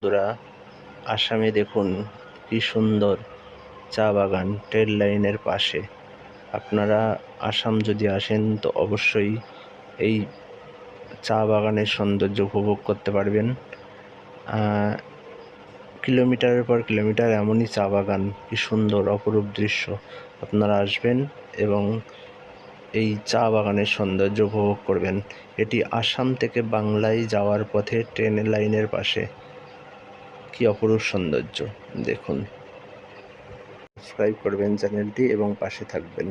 বন্ধুরা, আসামে দেখুন কি সুন্দর চা বাগান ট্রেন লাইনের পাশে। আপনারা আসাম যদি আসেন তো অবশ্যই এই চা বাগানের সৌন্দর্য উপভোগ করতে পারবেন। কিলোমিটারের পর কিলোমিটার এমনই চা বাগান, কি সুন্দর অপরূপ দৃশ্য। আপনারা আসবেন এবং এই চা বাগানের সৌন্দর্য উপভোগ করবেন। এটি আসাম থেকে বাংলায় যাওয়ার পথে ট্রেন লাইনের পাশে। কি অপরূপ সৌন্দর্য দেখুন। সাবস্ক্রাইব করবেন চ্যানেলটি এবং পাশে থাকবেন।